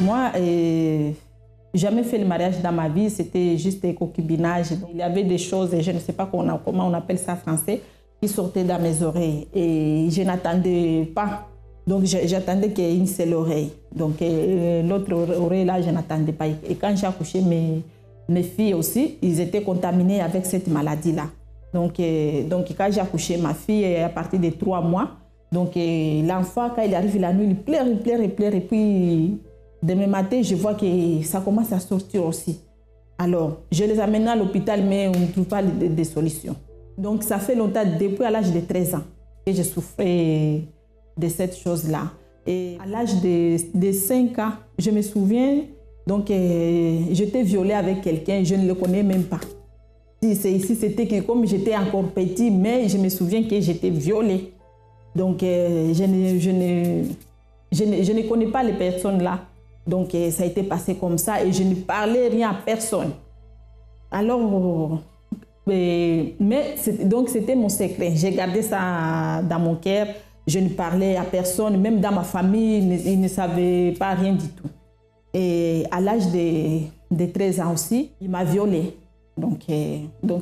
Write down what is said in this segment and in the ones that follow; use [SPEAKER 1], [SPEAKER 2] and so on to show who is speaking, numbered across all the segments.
[SPEAKER 1] Moi, jamais fait le mariage dans ma vie, c'était juste des concubinages. Il y avait des choses, et je ne sais pas comment on appelle ça en français, qui sortaient dans mes oreilles. Et je n'attendais pas. Donc j'attendais qu'il y ait une seule oreille. Donc l'autre oreille, là, je n'attendais pas. Et quand j'ai accouché, mes filles aussi, ils étaient contaminés avec cette maladie-là. Donc quand j'ai accouché ma fille, à partir de 3 mois, donc l'enfant, quand il arrive la nuit, il pleure, il pleure, il pleure. Et puis, demain matin, je vois que ça commence à sortir aussi. Alors, je les amène à l'hôpital, mais on ne trouve pas de solution. Donc, ça fait longtemps, depuis à l'âge de 13 ans, que je souffrais de cette chose-là. Et à l'âge de 5 ans, je me souviens, donc j'étais violée avec quelqu'un, je ne le connais même pas. Ici, c'était que comme j'étais encore petit, mais je me souviens que j'étais violée. Donc, je ne connais pas les personnes là. Donc, ça a été passé comme ça et je ne parlais rien à personne. Alors, donc c'était mon secret. J'ai gardé ça dans mon cœur. Je ne parlais à personne, même dans ma famille, ils ne savaient pas rien du tout. Et à l'âge de 13 ans aussi, il m'a violée. Donc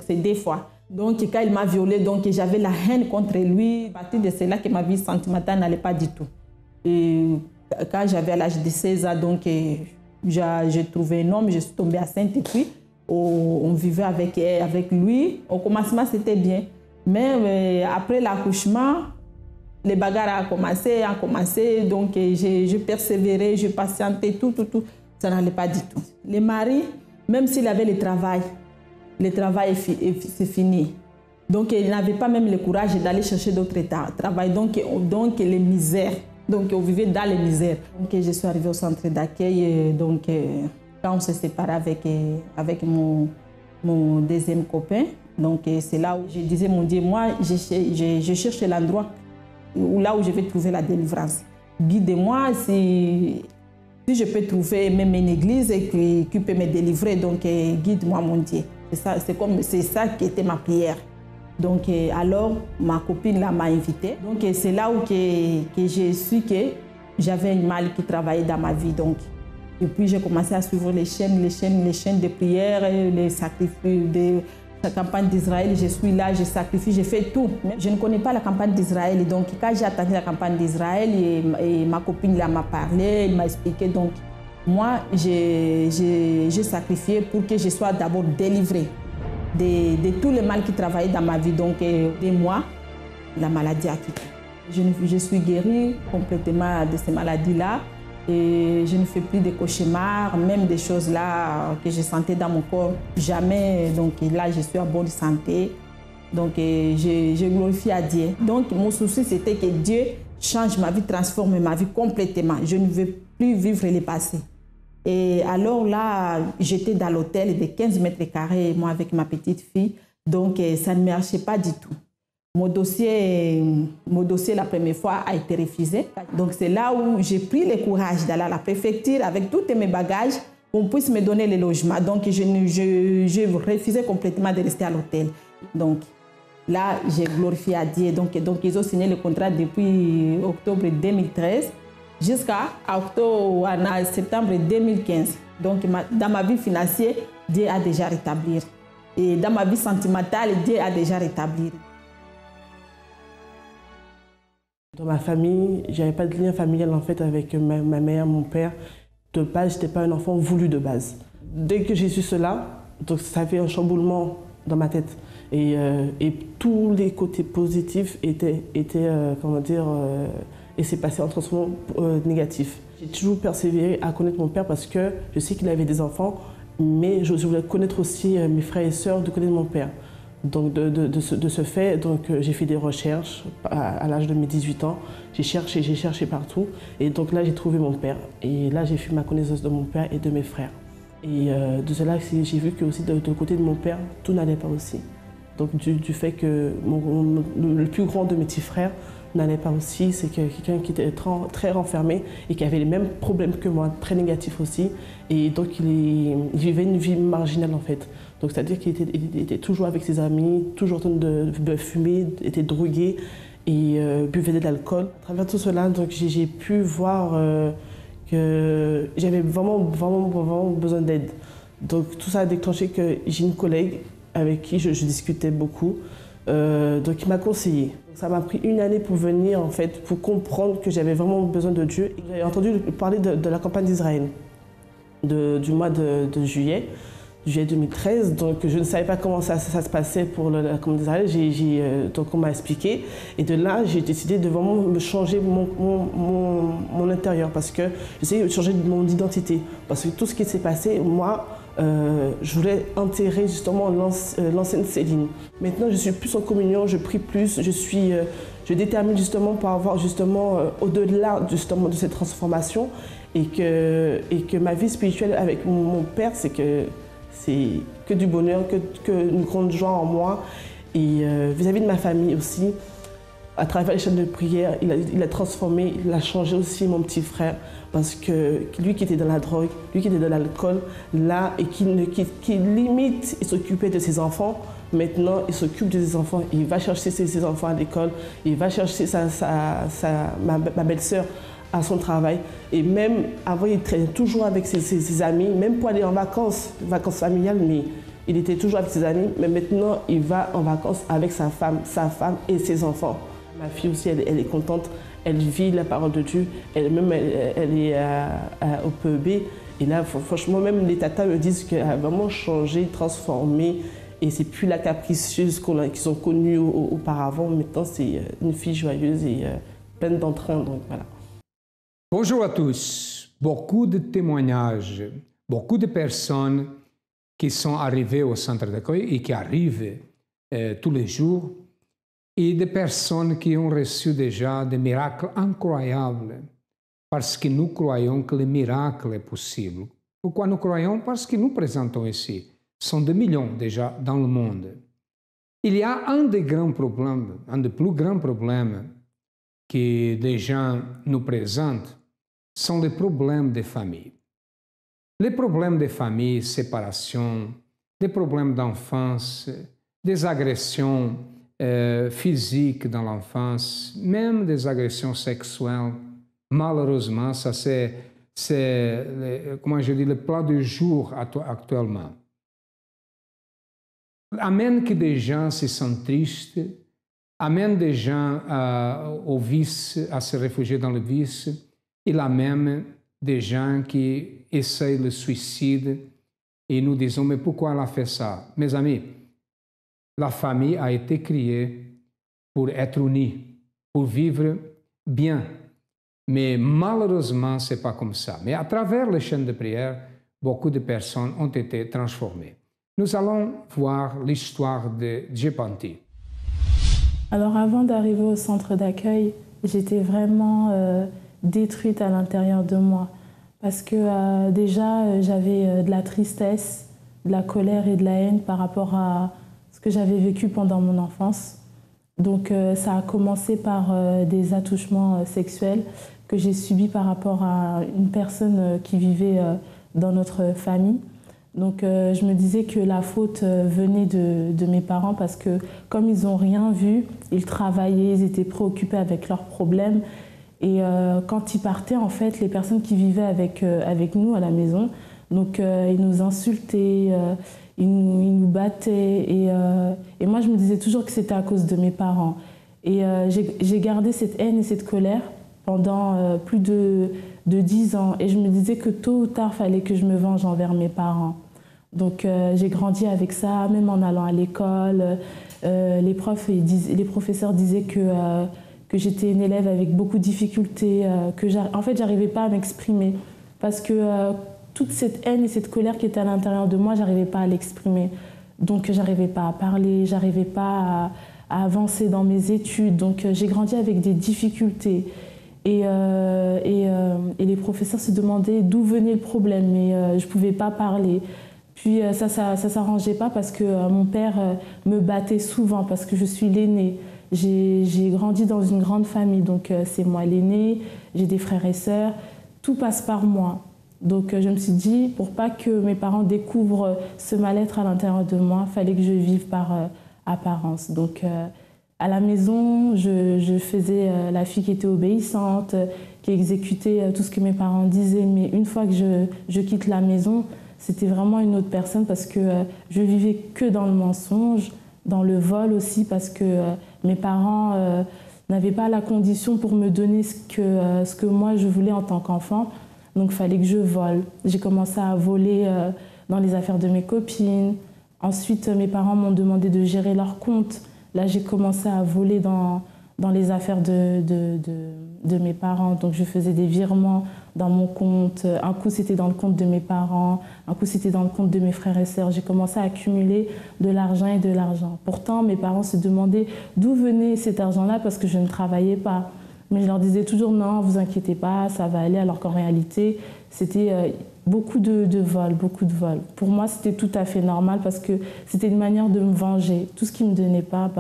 [SPEAKER 1] c'est 2 fois. Donc quand il m'a violée, donc j'avais la haine contre lui. À partir de cela que ma vie sentimentale n'allait pas du tout. Et quand j'avais à l'âge de 16 ans, donc j'ai trouvé un homme, je suis tombée enceinte et puis on vivait avec lui. Au commencement, c'était bien. Mais après l'accouchement, les bagarres ont commencé. Donc j'ai persévéré, je patientais, tout. Ça n'allait pas du tout. Le mari, même s'il avait le travail c'est fini. Donc il n'avait pas même le courage d'aller chercher d'autres travail. Donc les misères. Donc on vivait dans les misères. Donc je suis arrivée au centre d'accueil. Donc quand on s'est séparé avec mon deuxième copain, donc c'est là où je disais, mon Dieu, moi je cherche l'endroit là où je vais trouver la délivrance. Guide-moi si je peux trouver même une église qui peut me délivrer. Donc guide-moi, mon Dieu. C'est ça qui était ma prière. Donc alors ma copine là m'a invitée. Donc c'est là où que j'ai su que j'avais un mal qui travaillait dans ma vie. Donc et puis j'ai commencé à suivre les chaînes de prière, les sacrifices de la campagne d'Israël. Je suis là, je sacrifie, je fais tout. Mais je ne connais pas la campagne d'Israël. Donc quand j'ai attendu la campagne d'Israël et ma copine là m'a parlé, elle m'a expliqué. Donc moi, j'ai sacrifié pour que je sois d'abord délivrée de tout le mal qui travaillait dans ma vie. Donc, de moi, la maladie a quitté. Je suis guérie complètement de ces maladies-là et je ne fais plus de cauchemars, même des choses là que je sentais dans mon corps. Jamais. Donc là, je suis en bonne santé. Donc, je glorifie à Dieu. Donc, mon souci, c'était que Dieu change ma vie, transforme ma vie complètement. Je ne veux plus vivre le passé. Et alors là, j'étais dans l'hôtel de 15 mètres carrés, moi avec ma petite fille. Donc, ça ne marchait pas du tout. Mon dossier la première fois a été refusé. Donc, c'est là où j'ai pris le courage d'aller à la préfecture avec tous mes bagages pour qu'on puisse me donner le logement. Donc, je refusais complètement de rester à l'hôtel. Donc, là, j'ai glorifié à Dieu. Donc, ils ont signé le contrat depuis octobre 2013. Jusqu'à septembre 2015. Donc, dans ma vie financière, Dieu a déjà rétabli. Et dans ma vie sentimentale, Dieu a déjà rétabli.
[SPEAKER 2] Dans ma famille, je n'avais pas de lien familial en fait avec ma mère, mon père. De base, je n'étais pas un enfant voulu de base. Dès que j'ai su cela, donc ça fait un chamboulement dans ma tête. Et tous les côtés positifs étaient comment dire, et c'est passé en transformation négatif. J'ai toujours persévéré à connaître mon père parce que je sais qu'il avait des enfants, mais je voulais connaître aussi mes frères et sœurs, de connaître mon père. Donc de ce fait, j'ai fait des recherches à l'âge de mes 18 ans. J'ai cherché partout et donc là j'ai trouvé mon père. Et là j'ai fait ma connaissance de mon père et de mes frères. Et de cela j'ai vu que aussi de côté de mon père, tout n'allait pas aussi. Donc du fait que le plus grand de mes petits frères n'allait pas aussi, c'est quelqu'un qui était très renfermé et qui avait les mêmes problèmes que moi, très négatifs aussi. Et donc il vivait une vie marginale en fait. Donc c'est-à-dire qu'il était toujours avec ses amis, toujours en train de fumer, était drogué et buvait de l'alcool. À travers tout cela, donc j'ai pu voir que j'avais vraiment besoin d'aide. Donc tout ça a déclenché que j'ai une collègue avec qui je discutais beaucoup, donc il m'a conseillé. Ça m'a pris une année pour venir, en fait, pour comprendre que j'avais vraiment besoin de Dieu. J'avais entendu parler de la campagne d'Israël, du mois de juillet 2013, donc je ne savais pas comment ça se passait pour la campagne d'Israël. Donc on m'a expliqué, et de là j'ai décidé de vraiment me changer mon intérieur, parce que j'essayais de changer mon identité, parce que tout ce qui s'est passé, moi, je voulais enterrer justement l'ancienne Céline. Maintenant, je suis plus en communion, je prie plus, je détermine justement pour avoir justement au-delà justement de cette transformation, et que ma vie spirituelle avec mon père, c'est que du bonheur, que une grande joie en moi, et vis-à-vis de ma famille aussi. À travers les chaînes de prière, il a transformé, il a changé aussi mon petit frère, parce que lui qui était dans la drogue, lui qui était dans l'alcool, là, et qui limite, il s'occupait de ses enfants, maintenant il s'occupe de ses enfants, il va chercher ses enfants à l'école, il va chercher ma belle-sœur à son travail, et même avant il traînait toujours avec ses amis, même pour aller en vacances familiales, mais il était toujours avec ses amis, mais maintenant il va en vacances avec sa femme et ses enfants. Ma fille aussi, elle est contente, elle vit la parole de Dieu, elle est au PEB. Et là, franchement, même les tatas me disent qu'elle a vraiment changé, transformé. Et c'est plus la capricieuse qu'ils ont connue auparavant. Maintenant, c'est une fille joyeuse et pleine d'entrain. Donc voilà.
[SPEAKER 3] Bonjour à tous. Beaucoup de témoignages, beaucoup de personnes qui sont arrivées au centre d'accueil et qui arrivent tous les jours, et des personnes qui ont reçu déjà des miracles incroyables, parce que nous croyons que le miracle est possible. Pourquoi nous croyons? Parce que nous présentons ici. Ce sont des millions déjà dans le monde. Il y a un des grands problèmes, un des plus grands problèmes que des gens nous présentent, sont les problèmes de famille. Les problèmes de famille, séparation, des problèmes d'enfance, des agressions physiques dans l'enfance, même des agressions sexuelles. Malheureusement, ça c'est comment je dis, le plat du jour actuellement. Amène que des gens se sentent tristes, amène des gens au vice, à se réfugier dans le vice. Il amène des gens qui essayent le suicide, et nous disons, mais pourquoi elle a fait ça? Mes amis, la famille a été créée pour être unie, pour vivre bien. Mais malheureusement, ce n'est pas comme ça. Mais à travers les chaînes de prière, beaucoup de personnes ont été transformées. Nous allons voir l'histoire de Djepanti.
[SPEAKER 4] Alors avant d'arriver au centre d'accueil, j'étais vraiment détruite à l'intérieur de moi. Parce que déjà, j'avais de la tristesse, de la colère et de la haine par rapport à ce que j'avais vécu pendant mon enfance. Donc ça a commencé par des attouchements sexuels que j'ai subis par rapport à une personne qui vivait dans notre famille. Donc je me disais que la faute venait de mes parents, parce que comme ils n'ont rien vu, ils travaillaient, ils étaient préoccupés avec leurs problèmes. Et quand ils partaient, en fait, les personnes qui vivaient avec nous à la maison, donc ils nous insultaient, ils nous battaient. Et moi, je me disais toujours que c'était à cause de mes parents. Et j'ai gardé cette haine et cette colère pendant plus de 10 ans. Et je me disais que tôt ou tard, il fallait que je me venge envers mes parents. Donc j'ai grandi avec ça, même en allant à l'école. Les professeurs disaient que j'étais une élève avec beaucoup de difficultés, en fait, j'arrivais pas à m'exprimer. Parce que toute cette haine et cette colère qui était à l'intérieur de moi, j'arrivais pas à l'exprimer. Donc j'arrivais pas à parler, j'arrivais pas à avancer dans mes études. Donc j'ai grandi avec des difficultés. Et les professeurs se demandaient d'où venait le problème, mais je pouvais pas parler. Puis ça s'arrangeait pas, parce que mon père me battait souvent, parce que je suis l'aînée. J'ai grandi dans une grande famille, donc c'est moi l'aînée, j'ai des frères et sœurs, tout passe par moi. Donc je me suis dit, pour pas que mes parents découvrent ce mal-être à l'intérieur de moi, il fallait que je vive par apparence. Donc À la maison, je faisais la fille qui était obéissante, qui exécutait tout ce que mes parents disaient. Mais une fois que je quitte la maison, c'était vraiment une autre personne parce que je vivais que dans le mensonge, dans le vol aussi, parce que mes parents n'avaient pas la condition pour me donner ce que moi je voulais en tant qu'enfant. Donc il fallait que je vole. J'ai commencé à voler dans les affaires de mes copines. Ensuite, mes parents m'ont demandé de gérer leur compte. Là, j'ai commencé à voler dans les affaires de mes parents. Donc, je faisais des virements dans mon compte. Un coup, c'était dans le compte de mes parents. Un coup, c'était dans le compte de mes frères et sœurs. J'ai commencé à accumuler de l'argent et de l'argent. Pourtant, mes parents se demandaient d'où venait cet argent-là parce que je ne travaillais pas. Mais je leur disais toujours non, vous inquiétez pas, ça va aller. Alors qu'en réalité, c'était beaucoup de vols, beaucoup de vols. Pour moi, c'était tout à fait normal parce que c'était une manière de me venger. Tout ce qui ne me donnait pas,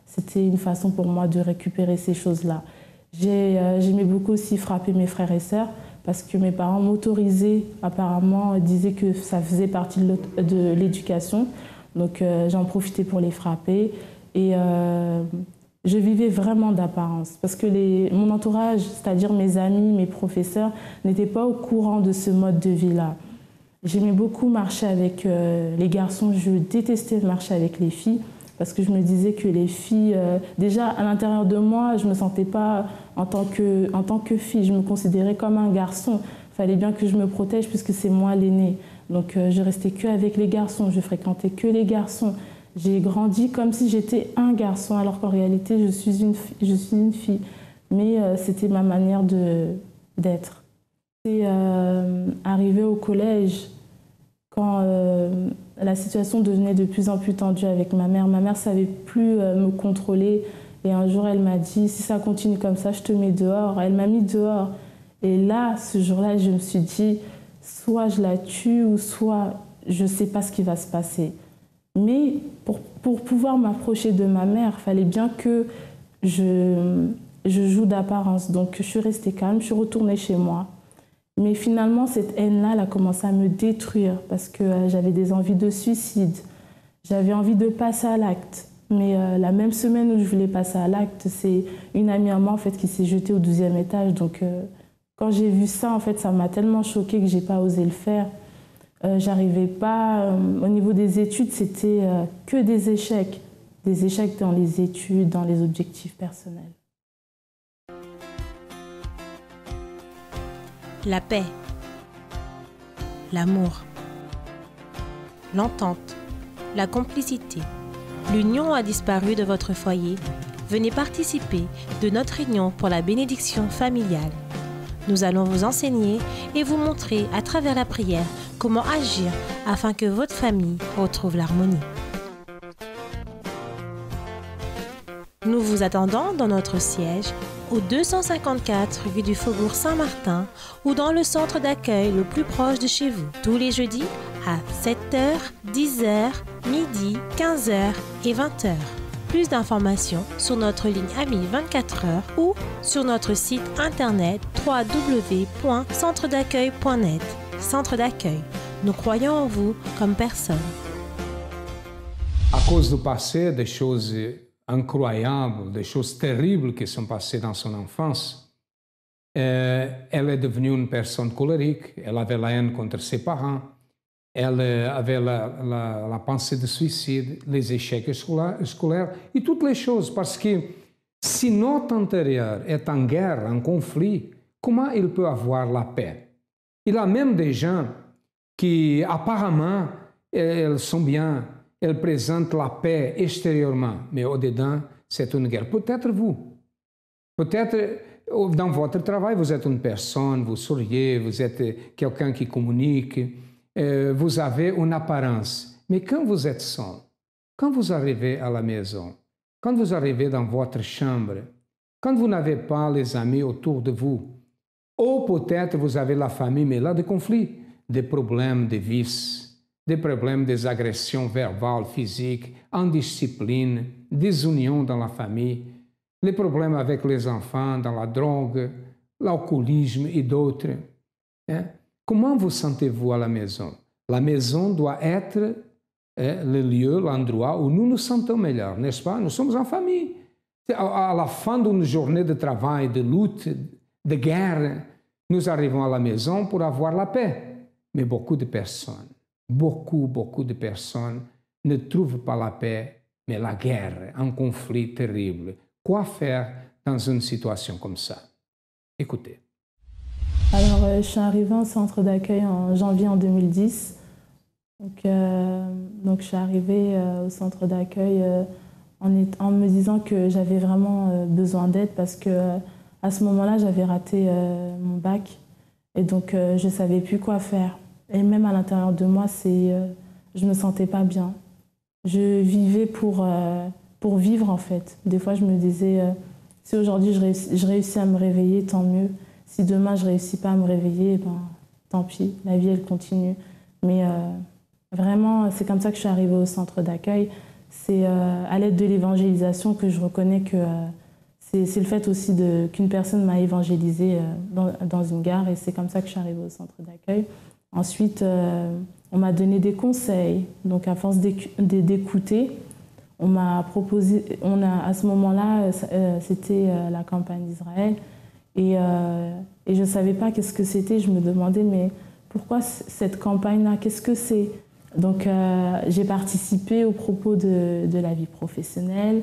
[SPEAKER 4] c'était une façon pour moi de récupérer ces choses-là. J'aimais beaucoup aussi frapper mes frères et sœurs parce que mes parents m'autorisaient, apparemment, disaient que ça faisait partie de l'éducation. Donc j'en profitais pour les frapper. Et je vivais vraiment d'apparence parce que mon entourage, c'est-à-dire mes amis, mes professeurs, n'étaient pas au courant de ce mode de vie-là. J'aimais beaucoup marcher avec les garçons, je détestais marcher avec les filles parce que je me disais que les filles, déjà à l'intérieur de moi, je ne me sentais pas en tant que fille, je me considérais comme un garçon. Il fallait bien que je me protège puisque c'est moi l'aîné. Donc je restais que avec les garçons, je fréquentais que les garçons. J'ai grandi comme si j'étais un garçon, alors qu'en réalité, je suis une fille. Mais c'était ma manière d'être. C'est arrivé au collège, quand la situation devenait de plus en plus tendue avec ma mère. Ma mère ne savait plus me contrôler. Et un jour, elle m'a dit, si ça continue comme ça, je te mets dehors. Elle m'a mis dehors. Et là, ce jour-là, je me suis dit, soit je la tue, ou soit je ne sais pas ce qui va se passer. Mais pour pouvoir m'approcher de ma mère, il fallait bien que je joue d'apparence. Donc je suis restée calme, je suis retournée chez moi. Mais finalement, cette haine-là, elle a commencé à me détruire parce que j'avais des envies de suicide. J'avais envie de passer à l'acte. Mais la même semaine où je voulais passer à l'acte, c'est une amie à moi en fait, qui s'est jetée au 12e étage. Donc quand j'ai vu ça, en fait, ça m'a tellement choquée que je n'ai pas osé le faire. J'arrivais pas, au niveau des études, c'était que des échecs dans les études, dans les objectifs personnels.
[SPEAKER 5] La paix, l'amour, l'entente, la complicité, l'union a disparu de votre foyer. Venez participer de notre réunion pour la bénédiction familiale. Nous allons vous enseigner et vous montrer à travers la prière comment agir afin que votre famille retrouve l'harmonie. Nous vous attendons dans notre siège au 254 rue du Faubourg Saint-Martin ou dans le centre d'accueil le plus proche de chez vous, tous les jeudis à 7h, 10h, midi, 15h et 20h. Plus d'informations sur notre ligne Ami 24h ou sur notre site internet www.centredaccueil.net. Centre d'accueil, nous croyons en vous comme personne.
[SPEAKER 3] À cause du passé, des choses incroyables, des choses terribles qui sont passées dans son enfance, elle est devenue une personne colérique, elle avait la haine contre ses parents, elle avait la pensée de suicide, les échecs scolaires et toutes les choses, parce que si notre intérieur est en guerre, en conflit, comment il peut avoir la paix? Il y a même des gens qui apparemment, elles sont bien, elles présentent la paix extérieurement, mais au-dedans, c'est une guerre. Peut-être vous. Peut-être dans votre travail, vous êtes une personne, vous souriez, vous êtes quelqu'un qui communique, vous avez une apparence. Mais quand vous êtes seul, quand vous arrivez à la maison, quand vous arrivez dans votre chambre, quand vous n'avez pas les amis autour de vous, ou peut-être vous avez la famille, mais là, des conflits, des problèmes de vices, des problèmes des agressions verbales, physiques, indiscipline, désunion dans la famille, les problèmes avec les enfants, dans la drogue, l'alcoolisme et d'autres. Comment vous sentez-vous à la maison? La maison doit être le lieu, l'endroit où nous nous sentons meilleurs, n'est-ce pas? Nous sommes en famille. À la fin d'une journée de travail, de lutte, de guerre, nous arrivons à la maison pour avoir la paix. Mais beaucoup de personnes ne trouvent pas la paix, mais la guerre, un conflit terrible. Quoi faire dans une situation comme ça? Écoutez.
[SPEAKER 4] Alors, je suis arrivée en centre d'accueil en janvier 2010. Donc, je suis arrivée au centre d'accueil en me disant que j'avais vraiment besoin d'aide parce que à ce moment-là, j'avais raté mon bac et donc je ne savais plus quoi faire. Et même à l'intérieur de moi, je ne me sentais pas bien. Je vivais pour vivre en fait. Des fois, je me disais, si aujourd'hui je réussis à me réveiller, tant mieux. Si demain je ne réussis pas à me réveiller, ben, tant pis, la vie elle continue. Mais vraiment, c'est comme ça que je suis arrivée au centre d'accueil. C'est à l'aide de l'évangélisation que je reconnais que c'est le fait aussi qu'une personne m'a évangélisée dans une gare et c'est comme ça que je suis arrivée au centre d'accueil. Ensuite, on m'a donné des conseils. Donc à force d'écouter, on m'a proposé, à ce moment-là, c'était la campagne d'Israël. Et je ne savais pas qu'est-ce que c'était. Je me demandais, mais pourquoi cette campagne-là? Qu'est-ce que c'est? Donc, j'ai participé au propos de la vie professionnelle.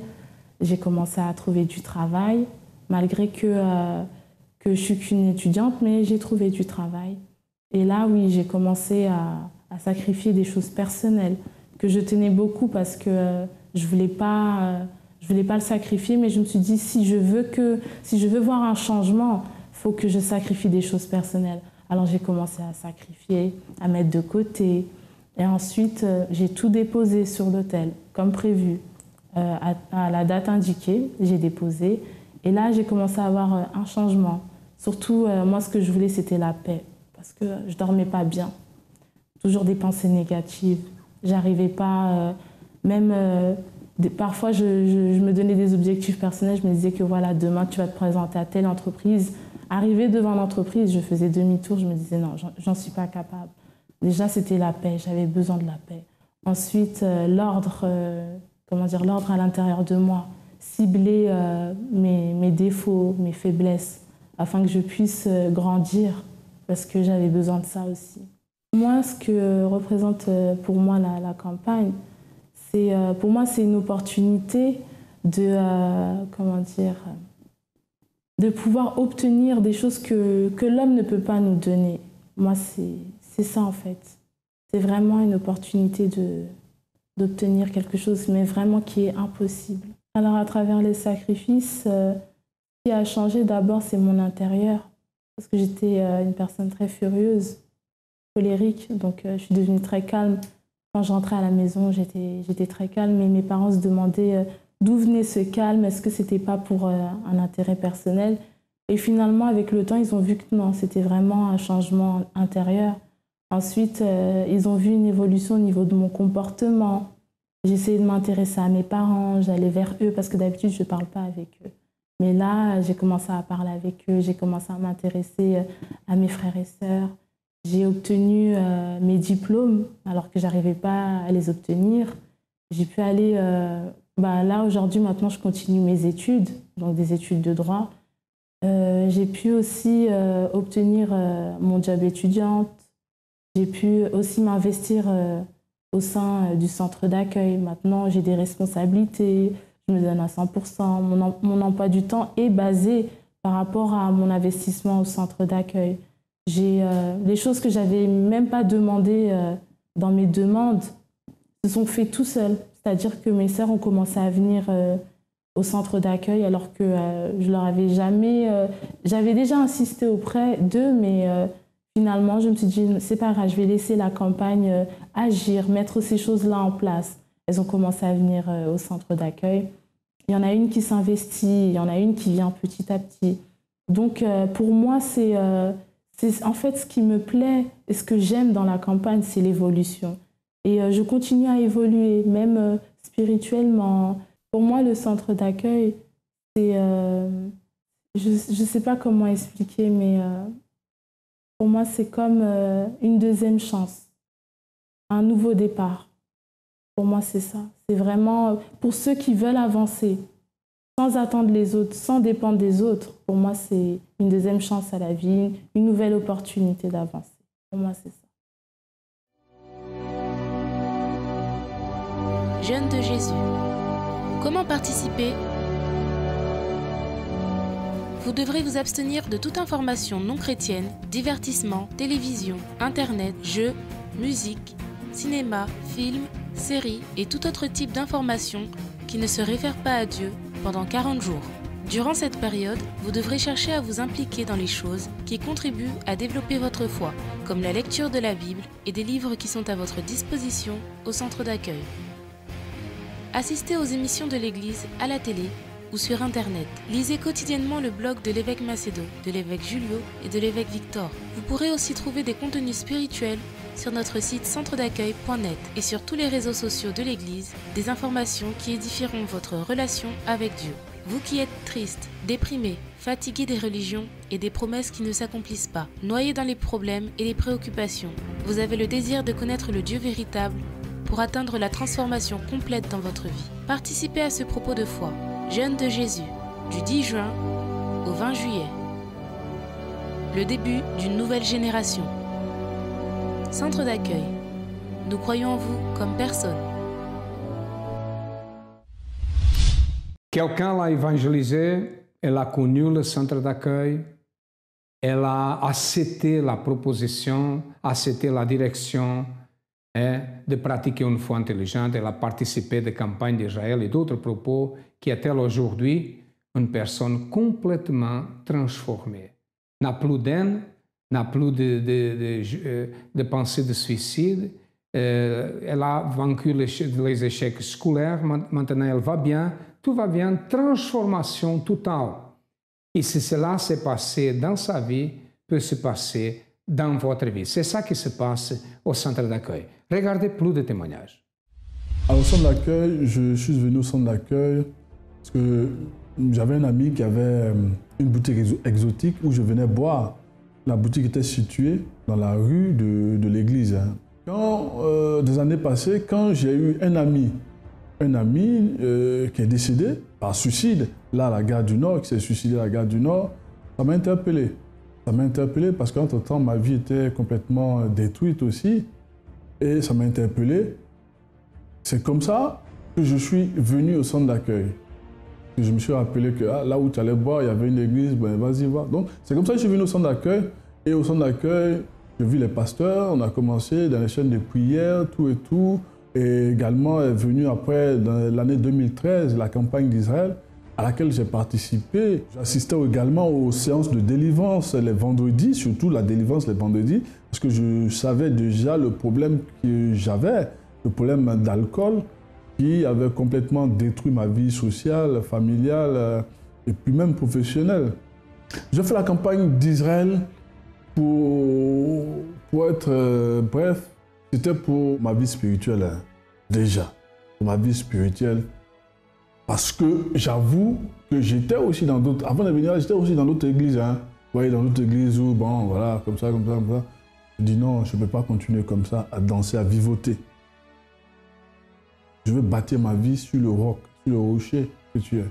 [SPEAKER 4] J'ai commencé à trouver du travail, malgré que je ne suis qu'une étudiante, mais j'ai trouvé du travail. Et là, oui, j'ai commencé à sacrifier des choses personnelles que je tenais beaucoup parce que je ne voulais pas le sacrifier, mais je me suis dit, si je veux voir un changement, il faut que je sacrifie des choses personnelles. Alors j'ai commencé à sacrifier, à mettre de côté. Et ensuite, j'ai tout déposé sur l'autel, comme prévu. À la date indiquée, j'ai déposé. Et là, j'ai commencé à avoir un changement. Surtout, moi, ce que je voulais, c'était la paix. Parce que je ne dormais pas bien. Toujours des pensées négatives. J'arrivais pas, parfois, je me donnais des objectifs personnels. Je me disais que voilà, demain, tu vas te présenter à telle entreprise. Arrivée devant l'entreprise, je faisais demi-tour. Je me disais non, j'en suis pas capable. Déjà, c'était la paix. J'avais besoin de la paix. Ensuite, l'ordre à l'intérieur de moi. Cibler mes défauts, mes faiblesses, afin que je puisse grandir, parce que j'avais besoin de ça aussi. Moi, ce que représente pour moi la campagne, pour moi, c'est une opportunité de pouvoir obtenir des choses que l'homme ne peut pas nous donner. Moi, c'est ça en fait. C'est vraiment une opportunité d'obtenir quelque chose, mais vraiment qui est impossible. Alors, à travers les sacrifices, ce qui a changé d'abord, c'est mon intérieur. Parce que j'étais une personne très furieuse, colérique, donc je suis devenue très calme. Quand j'entrais à la maison, j'étais très calme, et mes parents se demandaient d'où venait ce calme, est-ce que c'était pas pour un intérêt personnel? Et finalement, avec le temps, ils ont vu que non, c'était vraiment un changement intérieur. Ensuite, ils ont vu une évolution au niveau de mon comportement. J'essayais de m'intéresser à mes parents, j'allais vers eux, parce que d'habitude, je ne parle pas avec eux. Mais là, j'ai commencé à parler avec eux, j'ai commencé à m'intéresser à mes frères et sœurs. J'ai obtenu mes diplômes, alors que je n'arrivais pas à les obtenir. J'ai pu aller... là, aujourd'hui, maintenant, je continue mes études, donc des études de droit. J'ai pu aussi obtenir mon job étudiante. J'ai pu aussi m'investir au sein du centre d'accueil. Maintenant, j'ai des responsabilités, je me donne à 100%. Mon emploi du temps est basé par rapport à mon investissement au centre d'accueil. J'ai les choses que je n'avais même pas demandées dans mes demandes se sont faites tout seul. C'est-à-dire que mes sœurs ont commencé à venir au centre d'accueil alors que je leur avais jamais... j'avais déjà insisté auprès d'eux, mais finalement, je me suis dit, c'est pas grave, je vais laisser la campagne agir, mettre ces choses-là en place. Elles ont commencé à venir au centre d'accueil. Il y en a une qui s'investit, il y en a une qui vient petit à petit. Donc, pour moi, c'est en fait ce qui me plaît et ce que j'aime dans la campagne, c'est l'évolution. Et je continue à évoluer, même spirituellement. Pour moi, le centre d'accueil, c'est... je ne sais pas comment expliquer, mais pour moi, c'est comme une deuxième chance, un nouveau départ. Pour moi, c'est ça. C'est vraiment pour ceux qui veulent avancer. sans attendre les autres, sans dépendre des autres. Pour moi, c'est une deuxième chance à la vie, une nouvelle opportunité d'avancer. Pour moi, c'est ça.
[SPEAKER 6] Jeunes de Jésus. Comment participer? Vous devrez vous abstenir de toute information non chrétienne, divertissement, télévision, internet, jeux, musique, cinéma, films, séries et tout autre type d'informations qui ne se réfèrent pas à Dieu pendant 40 jours. Durant cette période, vous devrez chercher à vous impliquer dans les choses qui contribuent à développer votre foi, comme la lecture de la Bible et des livres qui sont à votre disposition au centre d'accueil. Assistez aux émissions de l'Église à la télé ou sur Internet. Lisez quotidiennement le blog de l'évêque Macedo, de l'évêque Julio et de l'évêque Victor. Vous pourrez aussi trouver des contenus spirituels sur notre site centredaccueil.net et sur tous les réseaux sociaux de l'Église, des informations qui édifieront votre relation avec Dieu. Vous qui êtes triste, déprimé, fatigué des religions et des promesses qui ne s'accomplissent pas, noyé dans les problèmes et les préoccupations, vous avez le désir de connaître le Dieu véritable pour atteindre la transformation complète dans votre vie. Participez à ce propos de foi. Jeunes de Jésus, du 10 juin au 20 juillet. Le début d'une nouvelle génération. Centre d'accueil. Nous croyons en vous comme personne.
[SPEAKER 3] Quelqu'un l'a évangélisé, elle a connu le centre d'accueil, elle a accepté la proposition, accepté la direction de pratiquer une foi intelligente, elle a participé de campagnes d'Israël et d'autres propos qui est-elle aujourd'hui une personne complètement transformée. N'a plus d'haine, n'a plus de pensée de suicide, elle a vaincu les échecs scolaires, maintenant elle va bien, tout va bien, transformation totale. Et si cela s'est passé dans sa vie, peut se passer dans votre vie. C'est ça qui se passe au centre d'accueil. Regardez plus de témoignages.
[SPEAKER 7] Au centre d'accueil, je suis venu au centre d'accueil parce que j'avais un ami qui avait une boutique exotique où je venais boire. La boutique était située dans la rue de l'église. Quand, des années passées, quand j'ai eu un ami qui est décédé par suicide, là à la gare du Nord, qui s'est suicidé à la gare du Nord, ça m'a interpellé. Ça m'a interpellé parce qu'entre-temps, ma vie était complètement détruite aussi. Et ça m'a interpellé. C'est comme ça que je suis venu au centre d'accueil. Je me suis rappelé que là où tu allais boire, il y avait une église, ben vas-y, va. Donc c'est comme ça que je suis venu au centre d'accueil. Et au centre d'accueil, j'ai vu les pasteurs, on a commencé dans les chaînes de prière, tout et tout. Et également est venu après, dans l'année 2013, la campagne d'Israël, à laquelle j'ai participé. J'assistais également aux séances de délivrance les vendredis, surtout la délivrance les vendredis, parce que je savais déjà le problème que j'avais, le problème d'alcool, qui avait complètement détruit ma vie sociale, familiale et puis même professionnelle. J'ai fait la campagne d'Israël pour être bref, c'était pour ma vie spirituelle, déjà, pour ma vie spirituelle. Parce que j'avoue que j'étais aussi dans d'autres... Avant de venir là, j'étais aussi dans d'autres églises. Vous voyez, dans d'autres églises où, bon, voilà, comme ça. Je dis non, je ne peux pas continuer comme ça, à danser, à vivoter. Je veux bâtir ma vie sur le roc, sur le rocher que tu es.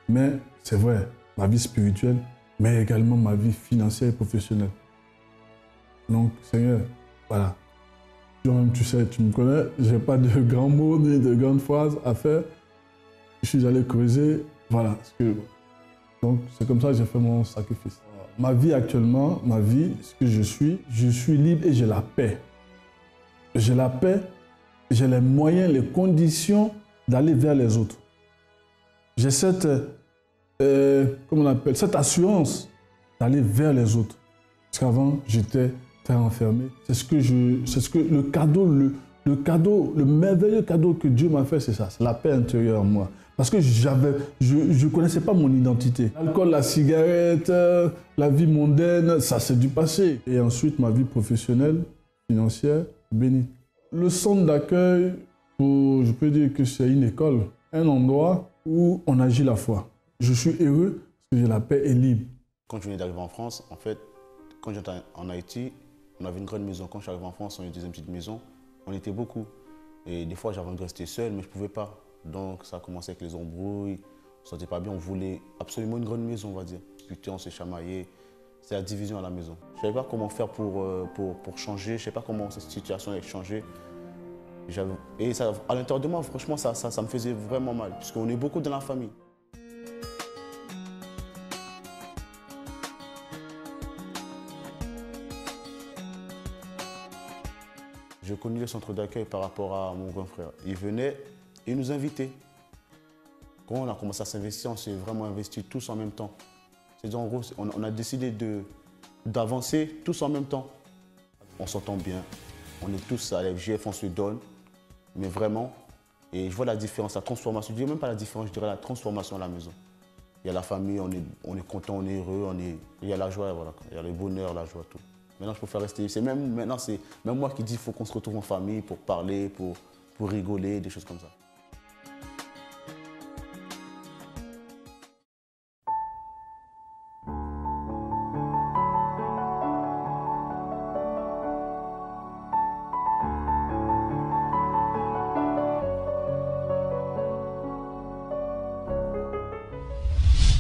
[SPEAKER 7] Mais c'est vrai, ma vie spirituelle, mais également ma vie financière et professionnelle. Donc, Seigneur, voilà. Toi-même, tu sais, tu me connais, je n'ai pas de grands mots ni de grandes phrases à faire. Je suis allé creuser, voilà. Donc, c'est comme ça que j'ai fait mon sacrifice. Ma vie actuellement, ma vie, ce que je suis libre et j'ai la paix. J'ai la paix, j'ai les moyens, les conditions d'aller vers les autres. J'ai cette, comment on appelle, cette assurance d'aller vers les autres. Parce qu'avant, j'étais très enfermé. Le cadeau, le merveilleux cadeau que Dieu m'a fait, c'est ça, c'est la paix intérieure en moi. Parce que je ne connaissais pas mon identité. L'alcool, la cigarette, la vie mondaine, ça c'est du passé. Et ensuite, ma vie professionnelle, financière, bénie. Le centre d'accueil, je peux dire que c'est une école, un endroit où on agit la foi. Je suis heureux parce que j'ai la paix et libre.
[SPEAKER 8] Quand je venais d'arriver en France, en fait, quand j'étais en Haïti, on avait une grande maison. Quand je suis arrivé en France, on était dans une petite maison. On était beaucoup. Et des fois, j'avais envie de rester seul, mais je ne pouvais pas. Donc, ça a commencé avec les embrouilles. se sentait pas bien, on voulait absolument une grande maison, on va dire. Putain, on s'est chamaillé. C'est la division à la maison. Je ne savais pas comment faire pour changer, je ne savais pas comment cette situation allait changer. Et ça, à l'intérieur de moi, franchement, ça me faisait vraiment mal, puisqu'on est beaucoup dans la famille. J'ai connu le centre d'accueil par rapport à mon grand frère. Il venait, il nous invitait. Quand on a commencé à s'investir, on s'est vraiment investi tous en même temps. C'est-à-dire, en gros, on a décidé d'avancer tous en même temps. On s'entend bien, on est tous à l'FGF, on se donne, mais vraiment, et je vois la différence, la transformation. Je ne dirais même pas la différence, je dirais la transformation à la maison. Il y a la famille, on est content, on est heureux, il y a la joie, voilà, il y a le bonheur, la joie, tout. Maintenant, je préfère rester. Maintenant, c'est même moi qui dis qu'il faut qu'on se retrouve en famille pour parler, pour rigoler, des choses comme ça.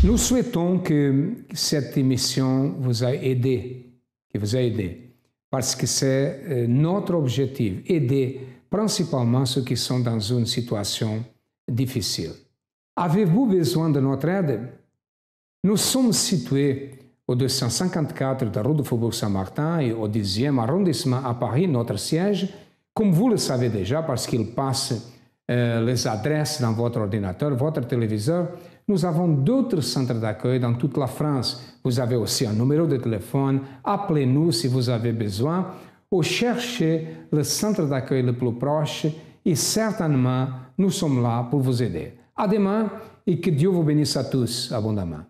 [SPEAKER 3] Nous souhaitons que cette émission vous ait aidé, parce que c'est notre objectif, aider principalement ceux qui sont dans une situation difficile. Avez-vous besoin de notre aide? Nous sommes situés au 254 de la rue du Faubourg Saint-Martin et au 10e arrondissement à Paris, notre siège. Comme vous le savez déjà, parce qu'il passe les adresses dans votre ordinateur, votre téléviseur, nous avons d'autres centres d'accueil dans toute la France. Vous avez aussi un numéro de téléphone. Appelez-nous si vous avez besoin ou cherchez le centre d'accueil le plus proche et certainement, nous sommes là pour vous aider. À demain et que Dieu vous bénisse à tous abondamment.